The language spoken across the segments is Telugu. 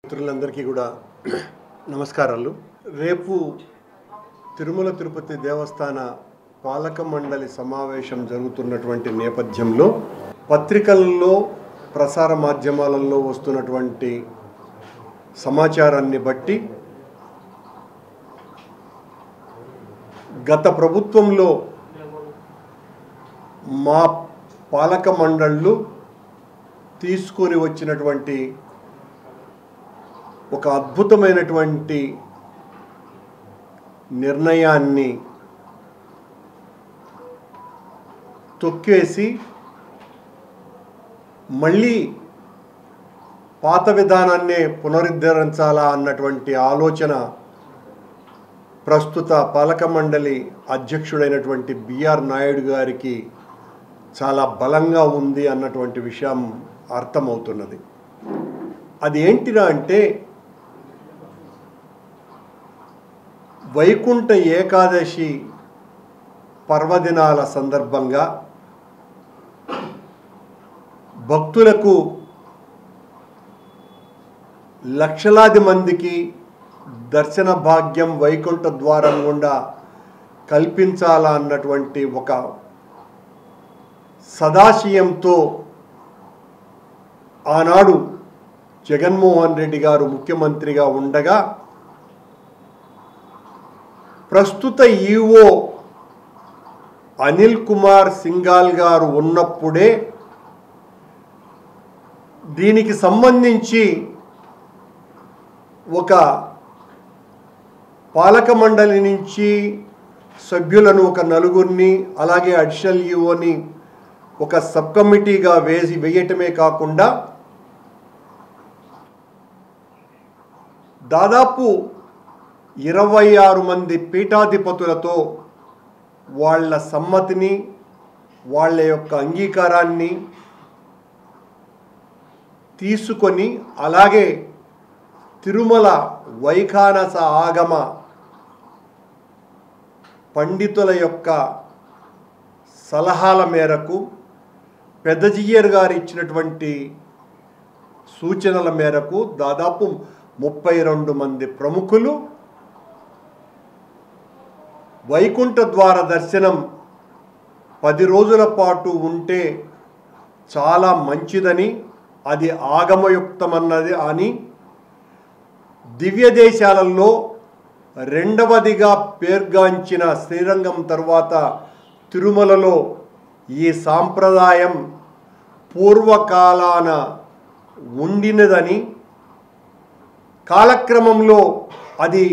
మిత్రులందరికీ కూడా నమస్కారాలు. రేపు తిరుమల తిరుపతి దేవస్థాన పాలక మండలి సమావేశం జరుగుతున్నటువంటి నేపథ్యంలో పత్రికల్లో ప్రసార మాధ్యమాలలో వస్తున్నటువంటి సమాచారాన్ని బట్టి గత ప్రభుత్వంలో మా పాలక మండళ్ళు తీసుకొని వచ్చినటువంటి ఒక అద్భుతమైనటువంటి నిర్ణయాన్ని తొక్కేసి మళ్ళీ పాత విధానాన్నే పునరుద్ధరించాలా అన్నటువంటి ఆలోచన ప్రస్తుత పాలక మండలి అధ్యక్షుడైనటువంటి బిఆర్ నాయుడు గారికి చాలా బలంగా ఉంది అన్నటువంటి విషయం అర్థమవుతున్నది. అది ఏంటిరా అంటే వైకుంఠ ఏకాదశి పర్వదినాల సందర్భంగా భక్తులకు లక్షలాది మందికి దర్శన భాగ్యం వైకుంఠ ద్వారం గుండా కల్పించాలా అన్నటువంటి ఒక సదాశయంతో ఆనాడు జగన్మోహన్ రెడ్డి గారు ముఖ్యమంత్రిగా ఉండగా ప్రస్తుత ఈఓ అనిల్ కుమార్ సింఘాల్ గారు ఉన్నప్పుడే దీనికి సంబంధించి ఒక పాలక మండలి నుంచి సభ్యులను ఒక నలుగురిని అలాగే అడిషనల్ ఈఓని ఒక సబ్ కమిటీగా వేయటమే కాకుండా దాదాపు 26 మంది పీఠాధిపతులతో వాళ్ళ సమ్మతిని వాళ్ళ యొక్క అంగీకారాన్ని తీసుకొని అలాగే తిరుమల వైఖానస ఆగమ పండితుల యొక్క సలహాల మేరకు పెద్దజియ్యర్ గారు ఇచ్చినటువంటి సూచనల మేరకు దాదాపు 32 మంది ప్రముఖులు వైకుంఠ ద్వార దర్శనం 10 రోజుల పాటు ఉంటే చాలా మంచిదని, అది ఆగమయుక్తమన్నది అని, దివ్య దేశాలలో రెండవదిగా పేర్గాంచిన శ్రీరంగం తర్వాత తిరుమలలో ఈ సాంప్రదాయం పూర్వకాలాన ఉండినదని, కాలక్రమంలో అది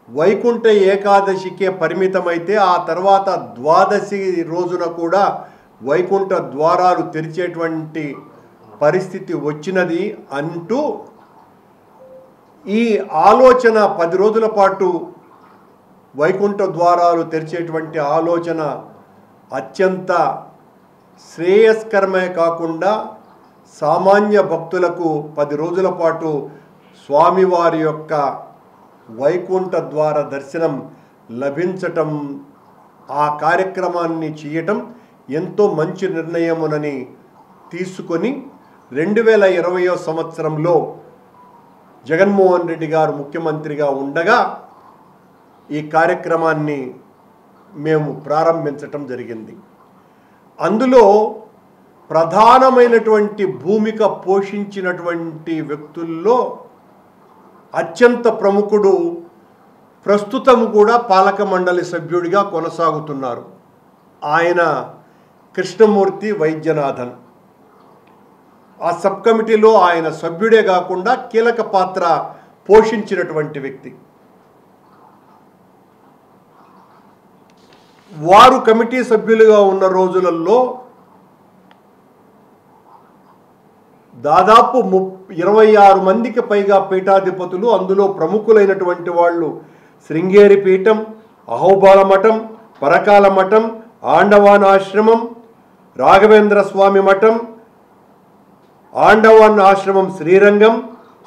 వైకుంఠ ఏకాదశికే పరిమితమైతే ఆ తర్వాత ద్వాదశి రోజున కూడా వైకుంఠ ద్వారాలు తెరిచేటువంటి పరిస్థితి వచ్చినది అంటూ ఈ ఆలోచన 10 రోజుల పాటు వైకుంఠ ద్వారాలు తెరిచేటువంటి ఆలోచన అత్యంత శ్రేయస్కరమే కాకుండా సామాన్య భక్తులకు 10 రోజుల పాటు స్వామివారి యొక్క వైకుంఠ ద్వార దర్శనం లభించటం, ఆ కార్యక్రమాన్ని చేయటం ఎంతో మంచి నిర్ణయమునని తీసుకొని 2020వ సంవత్సరంలో జగన్మోహన్ రెడ్డి గారు ముఖ్యమంత్రిగా ఉండగా ఈ కార్యక్రమాన్ని మేము ప్రారంభించటం జరిగింది. అందులో ప్రధానమైనటువంటి భూమిక పోషించినటువంటి వ్యక్తుల్లో అత్యంత ప్రముఖుడు, ప్రస్తుతం కూడా పాలక మండలి సభ్యుడిగా కొనసాగుతున్నారు, ఆయన కృష్ణమూర్తి వైద్యనాథన్. ఆ సబ్ కమిటీలో ఆయన సభ్యుడే కాకుండా కీలక పాత్ర పోషించినటువంటి వ్యక్తి. వారు కమిటీ సభ్యులుగా ఉన్న రోజులలో దాదాపు 26 మందికి పైగా పీఠాధిపతులు, అందులో ప్రముఖులైనటువంటి వాళ్ళు శృంగేరి పీఠం, అహోబల మఠం, పరకాల మఠం, ఆండవాన్ ఆశ్రమం, రాఘవేంద్ర స్వామి మఠం, ఆండవాన్ ఆశ్రమం శ్రీరంగం,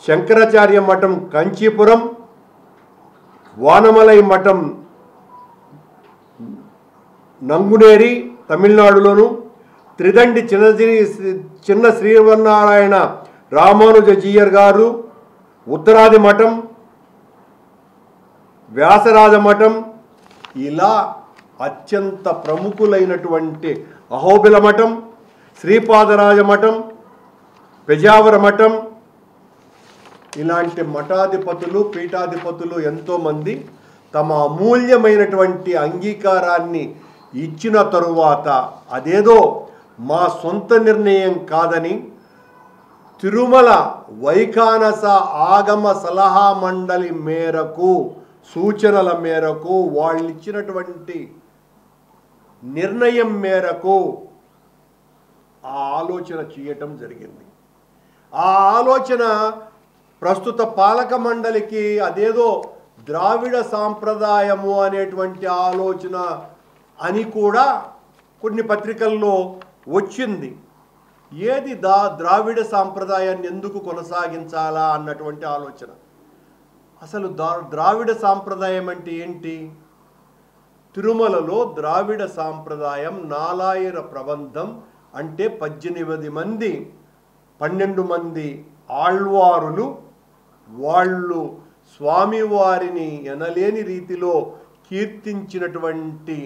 శంకరాచార్య మఠం కంచీపురం, వానమలై మఠం నంగునేరి తమిళనాడులోను, త్రిదండి చిన్న శ్రీవన్నారాయణ రామానుజ జీయర్ గారు, ఉత్తరాది మఠం, వ్యాసరాజ మఠం, ఇలా అత్యంత ప్రముఖులైనటువంటి అహోబిల మఠం, శ్రీపాదరాజ మఠం, పెజావర మఠం, ఇలాంటి మఠాధిపతులు పీఠాధిపతులు ఎంతోమంది తమ అమూల్యమైనటువంటి అంగీకారాన్ని ఇచ్చిన తరువాత అదేదో మా సొంత నిర్ణయం కాదని తిరుమల వైఖానస ఆగమ సలహా మండలి మేరకు సూచనల మేరకు వాళ్ళు ఇచ్చినటువంటి నిర్ణయం మేరకు ఆ ఆలోచన చేయటం జరిగింది. ఆ ఆలోచన ప్రస్తుత పాలక మండలికి అదేదో ద్రావిడ సాంప్రదాయము అనేటువంటి ఆలోచన అని కూడా కొన్ని పత్రికల్లో వచ్చింది. ఏది ద్రావిడ సాంప్రదాయాన్ని ఎందుకు కొనసాగించాలా అన్నటువంటి ఆలోచన. అసలు ద్రావిడ సాంప్రదాయం అంటే ఏంటి? తిరుమలలో ద్రావిడ సాంప్రదాయం నాలాయిర ప్రబంధం అంటే 18 మంది 12 మంది ఆళ్వారులు వాళ్ళు స్వామివారిని ఎనలేని రీతిలో కీర్తించినటువంటి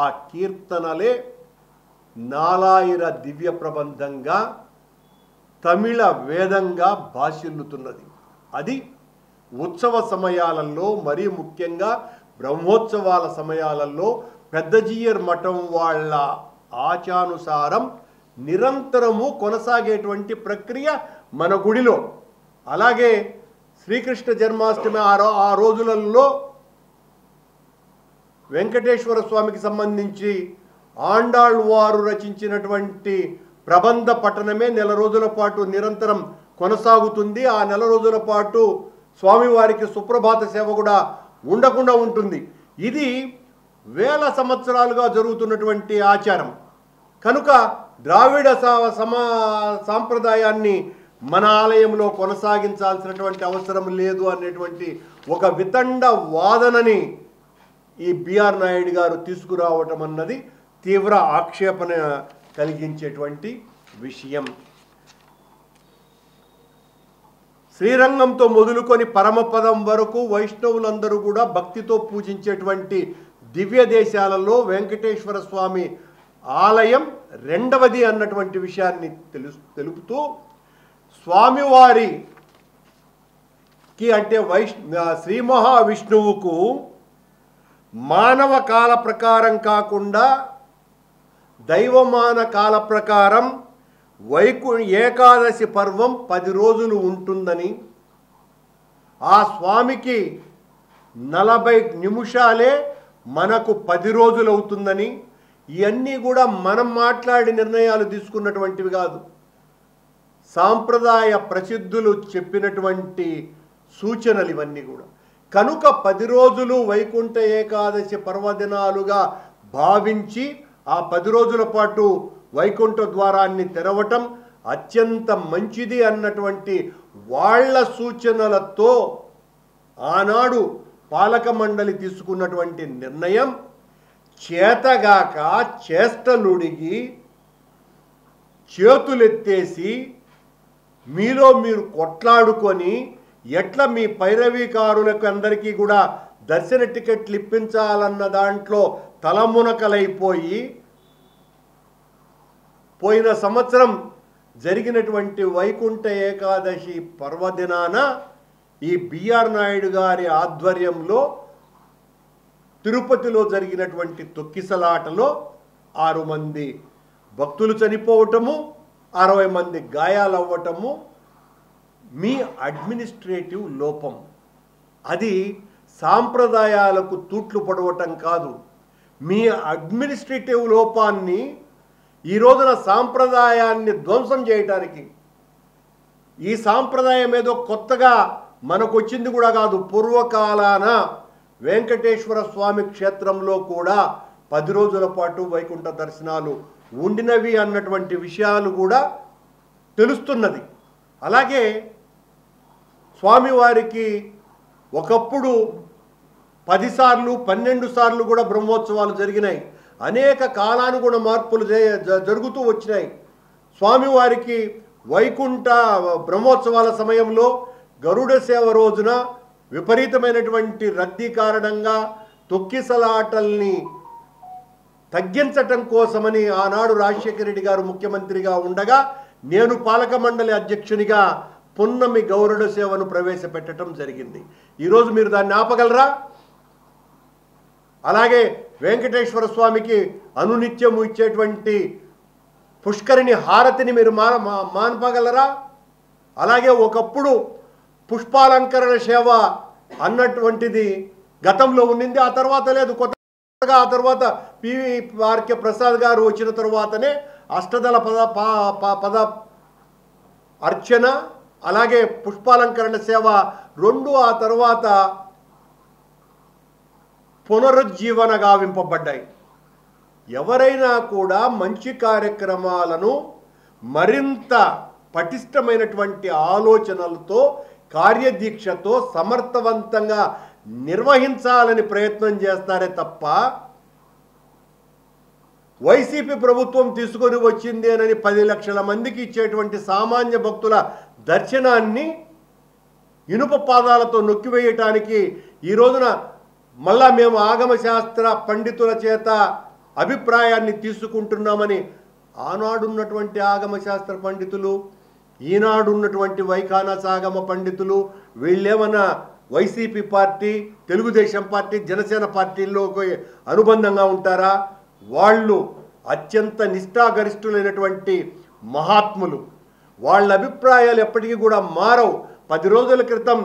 ఆ కీర్తనలే నాలాయిర దివ్య ప్రబంధంగా తమిళ వేదంగా భాషిల్లుతున్నది. అది ఉత్సవ సమయాలలో మరీ ముఖ్యంగా బ్రహ్మోత్సవాల సమయాలలో పెద్దజీయర్ మఠం వాళ్ళ ఆచానుసారం నిరంతరము కొనసాగేటువంటి ప్రక్రియ మన గుడిలో. అలాగే శ్రీకృష్ణ జన్మాష్టమి ఆ రోజులలో వెంకటేశ్వర స్వామికి సంబంధించి ఆండాళ్వారు రచించినటువంటి ప్రబంధ పఠనమే నెల రోజుల పాటు నిరంతరం కొనసాగుతుంది. ఆ నెల రోజుల పాటు స్వామివారికి సుప్రభాత సేవ కూడా ఉండకుండా ఉంటుంది. ఇది వేల సంవత్సరాలుగా జరుగుతున్నటువంటి ఆచారం కనుక ద్రావిడ సాంప్రదాయాన్ని మన ఆలయంలో కొనసాగించాల్సినటువంటి అవసరం లేదు అనేటువంటి ఒక వితండ వాదనని ఈ బిఆర్ నాయుడు గారు తీసుకురావటం అన్నది తీవ్ర ఆక్షేపణ కలిగించేటువంటి విషయం. శ్రీరంగంతో మొదలుకొని పరమపదం వరకు వైష్ణవులందరూ కూడా భక్తితో పూజించేటువంటి దివ్య దేశాలలో వెంకటేశ్వర స్వామి ఆలయం రెండవది అన్నటువంటి విషయాన్ని తెలుపుతూ స్వామివారికి అంటే శ్రీ మహావిష్ణువుకు మానవ కాల ప్రకారం కాకుండా దైవమాన కాల ప్రకారం ఏకాదశి పర్వం 10 రోజులు ఉంటుందని, ఆ స్వామికి 40 నిమిషాలే మనకు 10 రోజులు అవుతుందని, ఇవన్నీ కూడా మనం మాట్లాడి నిర్ణయాలు తీసుకున్నటువంటివి కాదు. సాంప్రదాయ ప్రసిద్ధులు చెప్పినటువంటి సూచనలు ఇవన్నీ కూడా. కనుక 10 రోజులు వైకుంఠ ఏకాదశి పర్వదినాలుగా భావించి ఆ 10 రోజుల పాటు వైకుంఠ ద్వారాన్ని తెరవటం అత్యంత మంచిది అన్నటువంటి వాళ్ళ సూచనలతో ఆనాడు పాలక మండలి తీసుకున్నటువంటి నిర్ణయం చేతగాక చేష్టలుడిగి చేతులెత్తేసి మీలో మీరు కొట్లాడుకొని ఎట్లా మీ పైరవీకారులకు అందరికీ కూడా దర్శన టికెట్లు ఇప్పించాలన్న దాంట్లో తలమునకలైపోయి పోయిన సంవత్సరం జరిగినటువంటి వైకుంఠ ఏకాదశి పర్వదినాన ఈ బిఆర్ నాయుడు గారి ఆధ్వర్యంలో తిరుపతిలో జరిగినటువంటి తొక్కిసలాటలో 6 మంది భక్తులు చనిపోవటము, 60 మంది గాయాలవ్వటము మీ అడ్మినిస్ట్రేటివ్ లోపం. అది సాంప్రదాయాలకు తూట్లు పడవటం కాదు. మీ అడ్మినిస్ట్రేటివ్ లోపాన్ని ఈ రోజున సాంప్రదాయాన్ని ధ్వంసం చేయటానికి, ఈ సాంప్రదాయం ఏదో కొత్తగా మనకు వచ్చింది కూడా కాదు. పూర్వకాలాన వెంకటేశ్వర స్వామి క్షేత్రంలో కూడా 10 రోజుల పాటు వైకుంఠ దర్శనాలు ఉండినవి అన్నటువంటి విషయాలు కూడా తెలుస్తున్నది. అలాగే స్వామివారికి ఒకప్పుడు 10 సార్లు 12 సార్లు కూడా బ్రహ్మోత్సవాలు జరిగినాయి. అనేక కాలానుగుణ మార్పులు జరుగుతూ వచ్చినాయి. స్వామివారికి వైకుంఠ బ్రహ్మోత్సవాల సమయంలో గరుడ సేవ రోజున విపరీతమైనటువంటి రద్దీ కారణంగా తొక్కిసలాటల్ని తగ్గించటం కోసమని ఆనాడు రాజశేఖర రెడ్డి గారు ముఖ్యమంత్రిగా ఉండగా నేను పాలక మండలి అధ్యక్షునిగా పున్నమి గరుడ సేవను ప్రవేశపెట్టడం జరిగింది. ఈరోజు మీరు దాన్ని ఆపగలరా? అలాగే వెంకటేశ్వర స్వామికి అనునిత్యము ఇచ్చేటువంటి పుష్కరిణి హారతిని మీరు మానపగలరా? అలాగే ఒకప్పుడు పుష్పాలంకరణ సేవ అన్నటువంటిది గతంలో ఉండింది, ఆ తర్వాత లేదు. కొత్తగా ఆ తర్వాత పివిఆర్కే ప్రసాద్ గారు వచ్చిన తర్వాతనే అష్టదళ పద అర్చన అలాగే పుష్పాలంకరణ సేవ రెండు ఆ తర్వాత పునరుజ్జీవన గావింపబడ్డాయి. ఎవరైనా కూడా మంచి కార్యక్రమాలను మరింత పటిష్టమైనటువంటి ఆలోచనలతో కార్యదీక్షతో సమర్థవంతంగా నిర్వహించాలని ప్రయత్నం చేస్తారే తప్ప వైసీపీ ప్రభుత్వం తీసుకొని వచ్చింది అని 10 లక్షల మందికి ఇచ్చేటువంటి సామాన్య భక్తుల దర్శనాన్ని ఇనుప పాదాలతో నొక్కివేయటానికి ఈ రోజున మళ్ళా మేము ఆగమ శాస్త్ర పండితుల చేత అభిప్రాయాన్ని తీసుకుంటున్నామని ఆనాడున్నటువంటి ఆగమ శాస్త్ర పండితులు, ఈనాడున్నటువంటి వైఖానస ఆగమ పండితులు వీళ్ళేమన్నా YCP party, Telugu Desam party, Janasena పార్టీల్లోకి అనుబంధంగా ఉంటారా? వాళ్ళు అత్యంత నిష్ఠాగరిష్ఠులైనటువంటి మహాత్ములు. వాళ్ళ అభిప్రాయాలు ఎప్పటికీ కూడా మారవు. 10 రోజుల క్రితం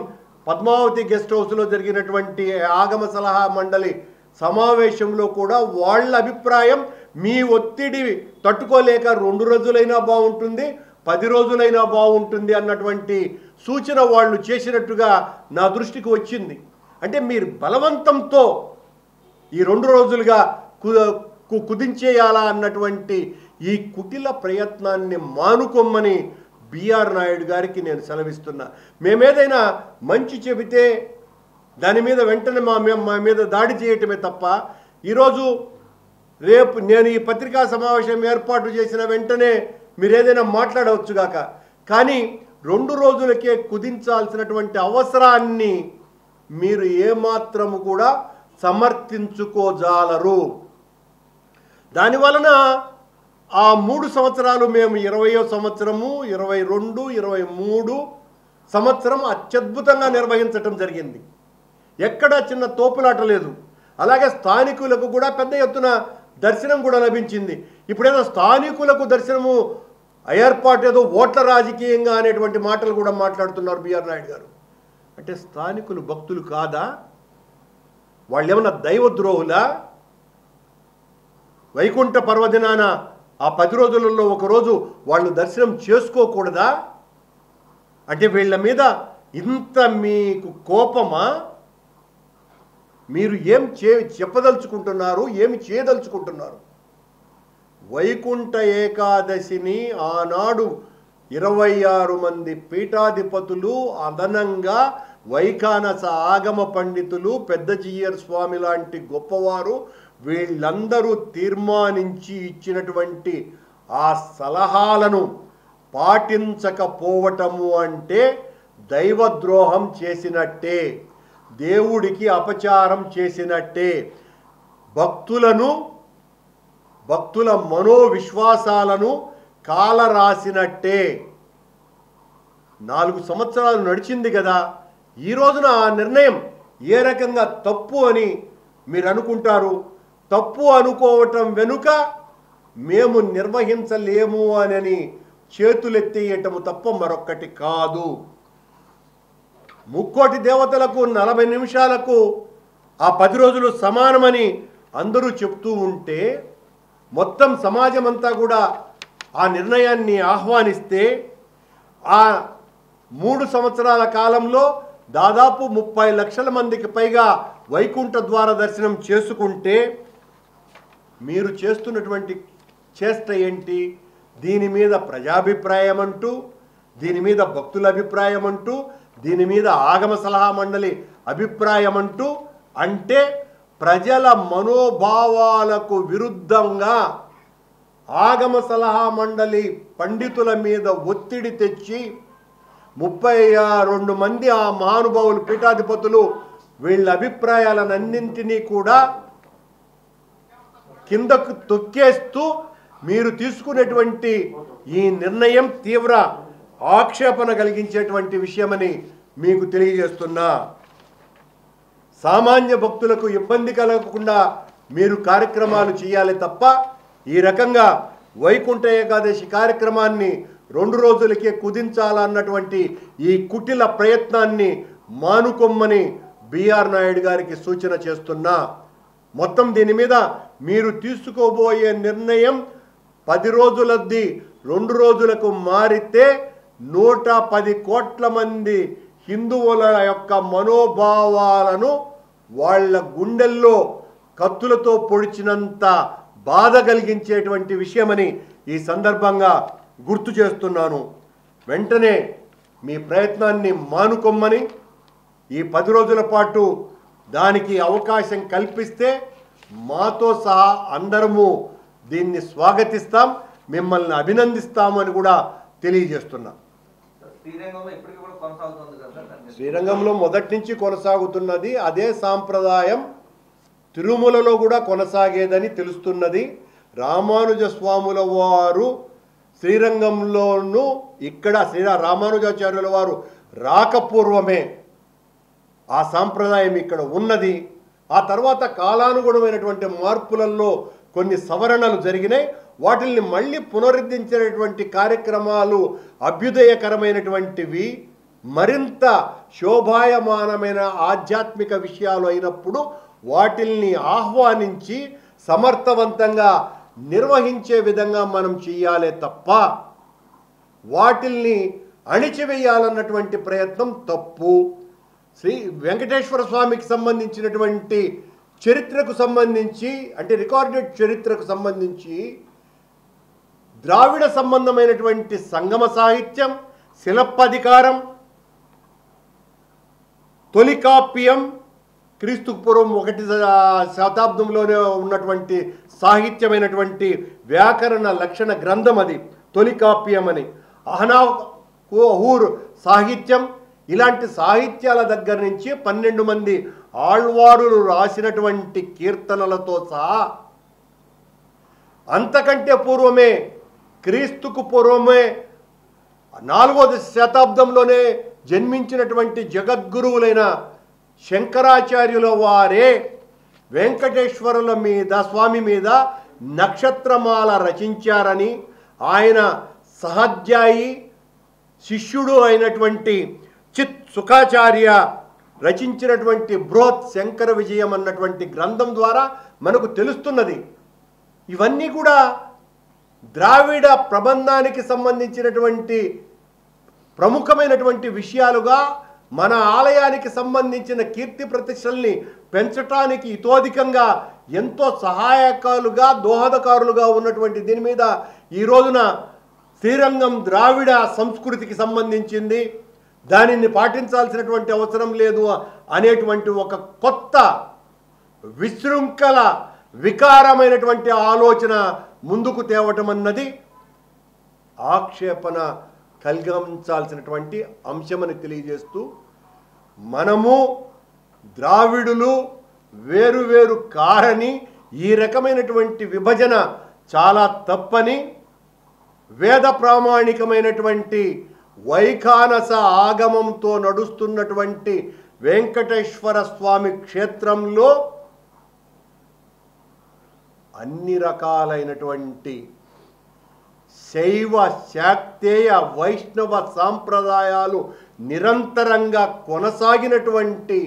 పద్మావతి గెస్ట్ హౌస్లో జరిగినటువంటి ఆగమ సలహా మండలి సమావేశంలో కూడా వాళ్ళ అభిప్రాయం మీ ఒత్తిడి తట్టుకోలేక 2 రోజులైనా బాగుంటుంది, 10 రోజులైనా బాగుంటుంది అన్నటువంటి సూచన వాళ్ళు చేసినట్టుగా నా దృష్టికి వచ్చింది. అంటే మీరు బలవంతంతో ఈ 2 రోజులుగా కుదించేయాలా అన్నటువంటి ఈ కుటిల ప్రయత్నాన్ని మానుకోమని బిఆర్ నాయుడు గారికి నేను సెలవిస్తున్నా. మేమేదైనా మంచి చెబితే దాని మీద వెంటనే మా మీద దాడి చేయటమే తప్ప ఈరోజు రేపు నేను ఈ పత్రికా సమావేశం ఏర్పాటు చేసిన వెంటనే మీరు ఏదైనా మాట్లాడవచ్చుగాక, కానీ 2 రోజులకే కుదించాల్సినటువంటి అవసరాన్ని మీరు ఏమాత్రము కూడా సమర్థించుకోజాలరు. దానివలన ఆ 3 సంవత్సరాలు మేము 20వ సంవత్సరము 22, 23 సంవత్సరం అత్యద్భుతంగా నిర్వహించటం జరిగింది. ఎక్కడా చిన్న తోపులాట లేదు. అలాగే స్థానికులకు కూడా పెద్ద ఎత్తున దర్శనం కూడా లభించింది. ఇప్పుడేదో స్థానికులకు దర్శనము ఏర్పాటు ఏదో ఓట్ల రాజకీయంగా అనేటువంటి మాటలు కూడా మాట్లాడుతున్నారు బిఆర్ నాయుడు గారు. అంటే స్థానికులు భక్తులు కాదా? వాళ్ళు ఏమన్నా దైవద్రోహులా? వైకుంఠ పర్వదినాన ఆ 10 రోజులలో ఒకరోజు వాళ్ళు దర్శనం చేసుకోకూడదా? అంటే వీళ్ళ మీద ఇంత మీకు కోపమా? మీరు ఏం చెప్పదలుచుకుంటున్నారు, ఏమి చేయదలుచుకుంటున్నారు? వైకుంఠ ఏకాదశిని ఆనాడు 26 మంది పీఠాధిపతులు, అదనంగా వైఖానస ఆగమ పండితులు, పెద్ద జీయర్ స్వామి లాంటి గొప్పవారు వీళ్ళందరూ తీర్మానించి ఇచ్చినటువంటి ఆ సలహాలను పాటించకపోవటము అంటే దైవద్రోహం చేసినట్టే, దేవుడికి అపచారం చేసినట్టే, భక్తుల మనోవిశ్వాసాలను కాలరాసినట్టే. 4 సంవత్సరాలు నడిచింది కదా, ఈ రోజున ఆ నిర్ణయం ఏ రకంగా తప్పు అని మీరు అనుకుంటారు? తప్పు అనుకోవటం వెనుక మేము నిర్వహించలేము అని చేతులెత్తేయటము తప్ప మరొక్కటి కాదు. 3 కోటి దేవతలకు 40 నిమిషాలకు ఆ 10 రోజులు సమానమని అందరూ చెప్తూ ఉంటే, మొత్తం సమాజం అంతా కూడా ఆ నిర్ణయాన్ని ఆహ్వానిస్తే, ఆ 3 సంవత్సరాల కాలంలో దాదాపు 30 లక్షల మందికి పైగా వైకుంఠ ద్వార దర్శనం చేసుకుంటే మీరు చేస్తున్నటువంటి చేష్ట ఏంటి? దీని మీద ప్రజాభిప్రాయం అంటూ, దీని మీద భక్తుల అభిప్రాయం అంటూ, దీని మీద ఆగమ సలహా మండలి అభిప్రాయం అంటూ, అంటే ప్రజల మనోభావాలకు విరుద్ధంగా ఆగమ సలహా మండలి పండితుల మీద ఒత్తిడి తెచ్చి 32 మంది ఆ మహానుభావులు పీఠాధిపతులు వీళ్ళ అభిప్రాయాలన్నింటినీ కూడా కిందకు తొక్కేస్తూ మీరు తీసుకునేటువంటి ఈ నిర్ణయం తీవ్ర ఆక్షేపణ కలిగించేటువంటి విషయమని మీకు తెలియజేస్తున్నా. సామాన్య భక్తులకు ఇబ్బంది కలగకుండా మీరు కార్యక్రమాలు చేయాలి తప్ప ఈ రకంగా వైకుంఠ ఏకాదశి కార్యక్రమాన్ని 2 రోజులకే కుదించాలన్నటువంటి ఈ కుటిల ప్రయత్నాన్ని మానుకొమ్మని బిఆర్ నాయుడు గారికి సూచన చేస్తున్నా. మొత్తం దీని మీద మీరు తీసుకోబోయే నిర్ణయం 10 రోజులది 2 రోజులకు మారితే 110 కోట్ల మంది హిందువుల యొక్క మనోభావాలను వాళ్ళ గుండెల్లో కత్తులతో పొడిచినంత బాధ కలిగించేటువంటి విషయమని ఈ సందర్భంగా గుర్తు చేస్తున్నాను. వెంటనే మీ ప్రయత్నాన్ని మానుకొమ్మని, ఈ 10 రోజుల పాటు దానికి అవకాశం కల్పిస్తే మాతో సహా అందరము దీన్ని స్వాగతిస్తాం, మిమ్మల్ని అభినందిస్తామని కూడా తెలియజేస్తున్నా. శ్రీరంగంలో మొదటి నుంచి కొనసాగుతున్నది అదే సాంప్రదాయం, తిరుమలలో కూడా కొనసాగేదని తెలుస్తున్నది. రామానుజ స్వాముల వారు శ్రీరంగంలోనూ ఇక్కడ రామానుజాచార్యుల వారు రాకపూర్వమే ఆ సాంప్రదాయం ఇక్కడ ఉన్నది. ఆ తర్వాత కాలానుగుణమైనటువంటి మార్పులలో కొన్ని సవరణలు జరిగినాయి. వాటిల్ని మళ్ళీ పునరుద్ధరించేటువంటి కార్యక్రమాలు అభ్యుదయకరమైనటువంటివి, మరింత శోభాయమానమైన ఆధ్యాత్మిక విషయాలు అయినప్పుడు వాటిల్ని ఆహ్వానించి సమర్థవంతంగా నిర్వహించే విధంగా మనం చేయాలే తప్ప వాటిల్ని అణిచివేయాలన్నటువంటి ప్రయత్నం తప్పు. శ్రీ వెంకటేశ్వర స్వామికి సంబంధించినటువంటి చరిత్రకు సంబంధించి, అంటే రికార్డెడ్ చరిత్రకు సంబంధించి ద్రావిడ సంబంధమైనటువంటి సంగమ సాహిత్యం, శిలప్పధికారం, తొలికాప్యం, క్రీస్తుకు పూర్వం 1వ శతాబ్దంలోనే ఉన్నటువంటి సాహిత్యమైనటువంటి వ్యాకరణ లక్షణ గ్రంథం అది తొలికాప్యం అని. అహనాహూర్ సాహిత్యం, ఇలాంటి సాహిత్యాల దగ్గర నుంచి 12 మంది ఆళ్వారులు రాసినటువంటి కీర్తనలతో సహా అంతకంటే పూర్వమే, క్రీస్తుకు పూర్వమే 4వ శతాబ్దంలోనే జన్మించినటువంటి జగద్గురువులైన శంకరాచార్యుల వారే వెంకటేశ్వరుల మీద, స్వామి మీద నక్షత్రమాల రచించారని, ఆయన సహాధ్యాయి శిష్యుడు అయినటువంటి చిత్ సుఖాచార్య రచించినటువంటి బృహత్ శంకర విజయం అన్నటువంటి గ్రంథం ద్వారా మనకు తెలుస్తున్నది. ఇవన్నీ కూడా ద్రావిడ ప్రబంధానికి సంబంధించినటువంటి ప్రముఖమైనటువంటి విషయాలుగా, మన ఆలయానికి సంబంధించిన కీర్తి ప్రతిష్టల్ని పెంచటానికి ఇతోధికంగా ఎంతో సహాయకాలుగా, దోహదకారులుగా ఉన్నటువంటి దీని మీద ఈ రోజున శ్రీరంగం ద్రావిడ సంస్కృతికి సంబంధించింది, దానిని పాటించాల్సినటువంటి అవసరం లేదు అనేటువంటి ఒక కొత్త విశృంఖల వికారమైనటువంటి ఆలోచన ముందుకు తేవటం అన్నది ఆక్షేపణ కలిగించాల్సినటువంటి అంశమని తెలియజేస్తూ, మనము ద్రావిడులు వేరు కారని, ఈ రకమైనటువంటి విభజన చాలా తప్పని, వేద ప్రామాణికమైనటువంటి వైఖానస ఆగమంతో నడుస్తున్నటువంటి వెంకటేశ్వర స్వామి క్షేత్రంలో అన్ని రకాలైనటువంటి శైవ, శాక్తేయ, వైష్ణవ సాంప్రదాయాలు నిరంతరంగా కొనసాగినటువంటి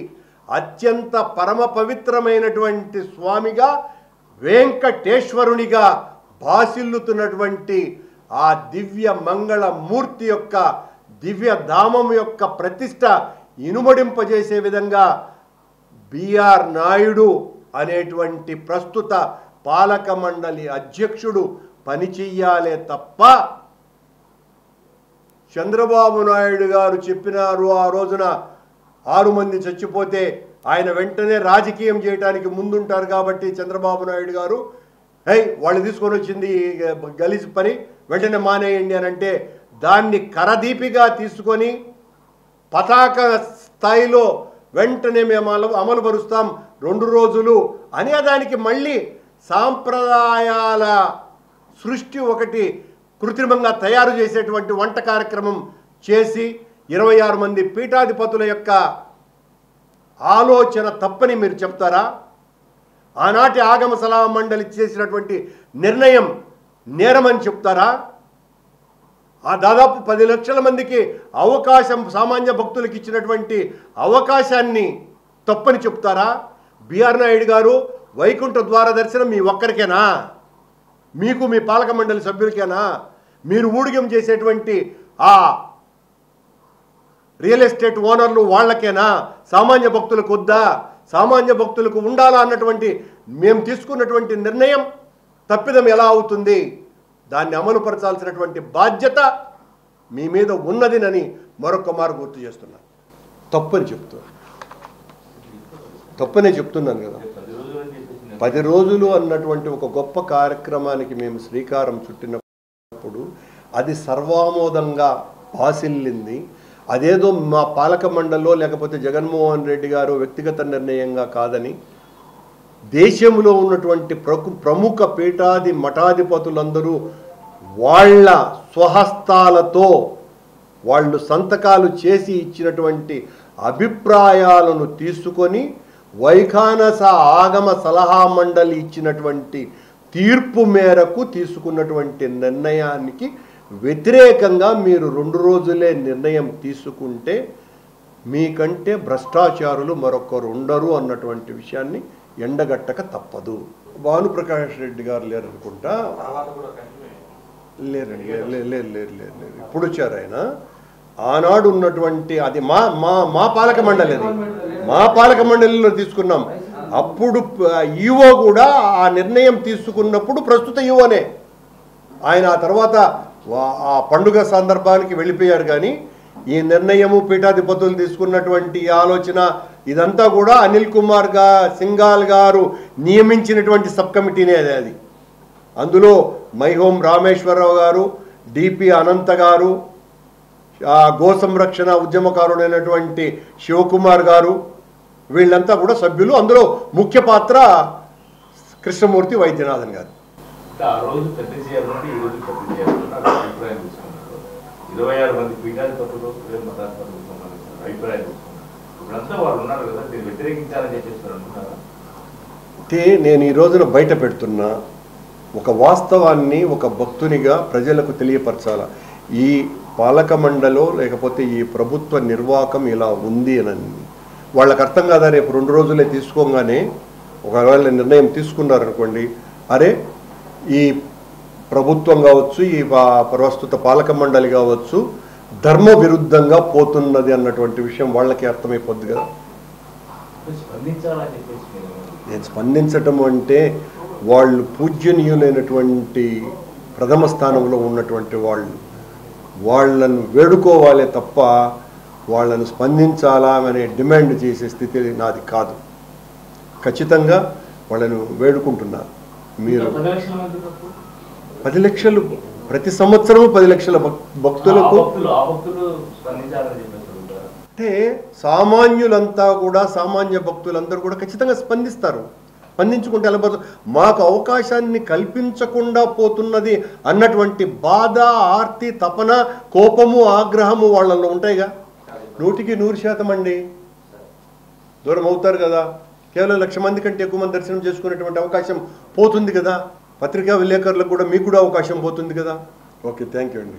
అత్యంత పరమ పవిత్రమైనటువంటి స్వామిగా, వెంకటేశ్వరునిగా భాసిల్లుతున్నటువంటి ఆ దివ్య మంగళ మూర్తి యొక్క దివ్య ధామం యొక్క ప్రతిష్ట ఇనుమడింపజేసే విధంగా బిఆర్ నాయుడు అనేటువంటి ప్రస్తుత పాలక మండలి అధ్యక్షుడు పనిచేయాలే తప్ప, చంద్రబాబు నాయుడు గారు చెప్పినారు ఆ రోజున 6 మంది చచ్చిపోతే ఆయన వెంటనే రాజకీయం చేయడానికి ముందుంటారు కాబట్టి చంద్రబాబు నాయుడు గారు వాళ్ళు తీసుకొని వచ్చింది గలీజ్ పని వెంటనే మానేయండి అని అంటే, దాన్ని కరదీపిగా తీసుకొని పతాక స్థాయిలో వెంటనే మేము అమలు పరుస్తాం 2 రోజులు అనేదానికి మళ్ళీ సాంప్రదాయాల సృష్టి ఒకటి కృత్రిమంగా తయారు చేసేటువంటి వంట కార్యక్రమం చేసి 26 మంది పీఠాధిపతుల యొక్క ఆలోచన తప్పని మీరు చెప్తారా? ఆనాటి ఆగమ సలహా మండలి చేసినటువంటి నిర్ణయం నేరమని చెప్తారా? ఆ దాదాపు 10 లక్షల మందికి అవకాశం సామాన్య భక్తులకు ఇచ్చినటువంటి అవకాశాన్ని తప్పని చెప్తారా? బిఆర్ నాయుడు గారు వైకుంఠ ద్వార దర్శనం మీ ఒక్కరికేనా? మీకు మీ పాలక మండలి సభ్యులకేనా? మీరు ఊడిగం చేసేటువంటి ఆ రియల్ ఎస్టేట్ ఓనర్లు వాళ్ళకేనా? సామాన్య భక్తులకు వద్దా? సామాన్య భక్తులకు ఉండాలా అన్నటువంటి మేము తీసుకున్నటువంటి నిర్ణయం తప్పిదం ఎలా అవుతుంది? దాన్ని అమలుపరచాల్సినటువంటి బాధ్యత మీ మీద ఉన్నదినని మరొక మారు గుర్తు చేస్తున్నాను. తప్పనే చెప్తున్నాను కదా. 10 రోజులు అన్నటువంటి ఒక గొప్ప కార్యక్రమానికి మేము శ్రీకారం చుట్టినప్పుడు అది సర్వామోదంగా భాసిల్లింది. అదేదో మా పాలక మండలిలో లేకపోతే జగన్మోహన్ రెడ్డి గారు వ్యక్తిగత నిర్ణయంగా కాదని దేశంలో ఉన్నటువంటి ప్రముఖ పీఠాది మఠాధిపతులందరూ వాళ్ళ స్వహస్తాలతో వాళ్ళు సంతకాలు చేసి ఇచ్చినటువంటి అభిప్రాయాలను తీసుకొని వైఖానస ఆగమ సలహా మండలి ఇచ్చినటువంటి తీర్పు మేరకు తీసుకున్నటువంటి నిర్ణయానికి వ్యతిరేకంగా మీరు 2 రోజులే నిర్ణయం తీసుకుంటే మీకంటే భ్రష్టాచారులు మరొకరు ఉండరు అన్నటువంటి విషయాన్ని ఎండగట్టక తప్పదు. భానుప్రకాష్ రెడ్డి గారు లేరనుకుంటా, లేరండి, లేరు ఇప్పుడు వచ్చారు ఆయన. ఆనాడు ఉన్నటువంటి అది మా మా మా పాలక మండలి, అది మా పాలక మండలిలో తీసుకున్నాం. అప్పుడు ఈవో కూడా ఆ నిర్ణయం తీసుకున్నప్పుడు ప్రస్తుత ఈవోనే ఆయన. ఆ తర్వాత ఆ పండుగ సందర్భానికి వెళ్ళిపోయారు. కానీ ఈ నిర్ణయము పీఠాధిపతులు తీసుకున్నటువంటి ఆలోచన ఇదంతా కూడా అనిల్ కుమార్ సింఘాల్ గారు నియమించినటువంటి సబ్ కమిటీనే అది. అందులో మైహోం రామేశ్వరరావు గారు, డిపి అనంత గారు, గో సంరక్షణ ఉద్యమకారుడైనటువంటి శివకుమార్ గారు, వీళ్ళంతా కూడా సభ్యులు. అందులో ముఖ్య పాత్ర కృష్ణమూర్తి వైద్యనాథన్ గారు. నేను ఈ రోజున బయట పెడుతున్నా ఒక వాస్తవాన్ని ఒక భక్తునిగా ప్రజలకు తెలియపరచాల. ఈ పాలక మండలో లేకపోతే ఈ ప్రభుత్వ నిర్వాహకం ఇలా ఉంది అని వాళ్ళకి అర్థం కాదా? రేపు 2 రోజులే తీసుకోగానే ఒకవేళ నిర్ణయం తీసుకున్నారనుకోండి, అరే ఈ ప్రభుత్వం కావచ్చు, ఈ ప్రస్తుత పాలక మండలి కావచ్చు ధర్మ విరుద్ధంగా పోతున్నది అన్నటువంటి విషయం వాళ్ళకి అర్థమైపోద్ది కదా. నేను స్పందించటం అంటే వాళ్ళు పూజ్యనీయులైనటువంటి ప్రథమ స్థానంలో ఉన్నటువంటి వాళ్ళను వేడుకోవాలే తప్ప వాళ్ళను స్పందించాలా అనే డిమాండ్ చేసే స్థితి నాది కాదు. ఖచ్చితంగా వాళ్ళను వేడుకుంటున్నారు. మీరు 10 లక్షలు ప్రతి సంవత్సరం 10 లక్షల భక్తులకు అంటే సామాన్యులంతా కూడా సామాన్య భక్తులందరూ కూడా ఖచ్చితంగా స్పందిస్తారు. స్పందించుకుంటే ఎలా మాకు అవకాశాన్ని కల్పించకుండా పోతున్నది అన్నటువంటి బాధ, ఆర్తి, తపన, కోపము, ఆగ్రహము వాళ్ళల్లో ఉంటాయిగా. 100% అండి దూరం అవుతారు కదా. కేవలం 1,00,000 మంది కంటే ఎక్కువ మంది దర్శనం చేసుకునేటువంటి అవకాశం పోతుంది కదా. పత్రికా విలేకరులకు కూడా మీకు కూడా అవకాశం పోతుంది కదా. ఓకే, థ్యాంక్ యూ అండి.